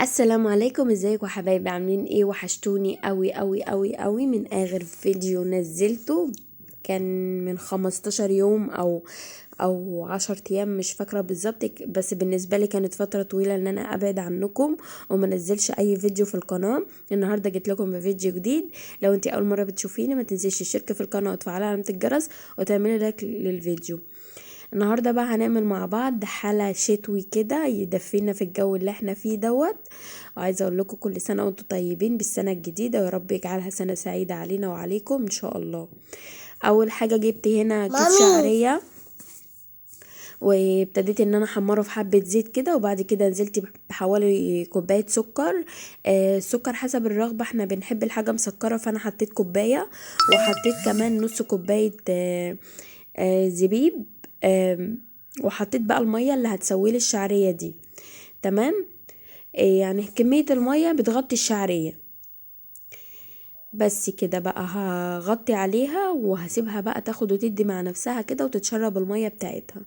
السلام عليكم، ازيكم يا حبايبي؟ عاملين ايه؟ وحشتوني قوي قوي قوي قوي. من اخر فيديو نزلته كان من 15 يوم او 10 ايام، مش فاكره بالظبط، بس بالنسبه لي كانت فتره طويله ان انا ابعد عنكم وما نزلش اي فيديو في القناه. النهارده جيت لكم بفيديو جديد. لو انتي اول مره بتشوفيني ما تنسيش تشتركي في القناه وتفعلي علامه الجرس وتعملي لايك للفيديو. النهارده بقى هنعمل مع بعض حلا شتوي كده يدفينا في الجو اللي احنا فيه دوت. وعايزه اقول لكم كل سنه وانتم طيبين بالسنه الجديده، ويا رب يجعلها سنه سعيده علينا وعليكم ان شاء الله. اول حاجه جبت هنا كيس شعريه، وابتديت ان انا احمره في حبه زيت كده، وبعد كده نزلت بحوالي كوبايه سكر. السكر حسب الرغبه، احنا بنحب الحاجه مسكره فانا حطيت كوبايه، وحطيت كمان نص كوبايه زبيب. وحطيت بقى الميه اللي هتسوي لي الشعريه دي. تمام. يعني كميه الميه بتغطي الشعريه. بس كده بقى هغطي عليها وهسيبها بقى تاخد وتدي مع نفسها كده وتتشرب الميه بتاعتها.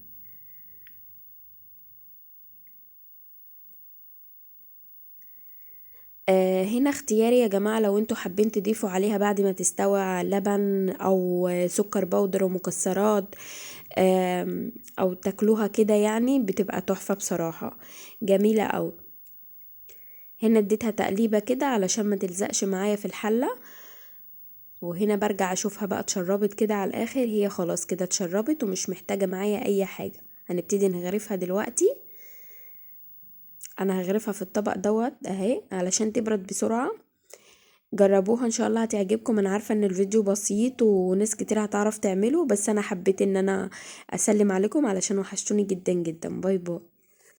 هنا اختياري يا جماعة، لو انتوا حابين تضيفوا عليها بعد ما تستوى لبن او سكر بودر ومكسرات، او تاكلوها كده، يعني بتبقى تحفة بصراحة، جميلة اوي. هنا اديتها تقليبة كده علشان ما تلزقش معايا في الحلة. وهنا برجع اشوفها بقى اتشربت كده على الاخر، هي خلاص كده اتشربت ومش محتاجة معايا اي حاجة. هنبتدي نغرفها دلوقتي. انا هغرفها في الطبق دوت اهي علشان تبرد بسرعة. جربوها ان شاء الله هتعجبكم. انا عارفة ان الفيديو بسيط وناس كتير هتعرف تعمله، بس انا حبيت ان انا اسلم عليكم علشان وحشتوني جدا جدا. باي باي.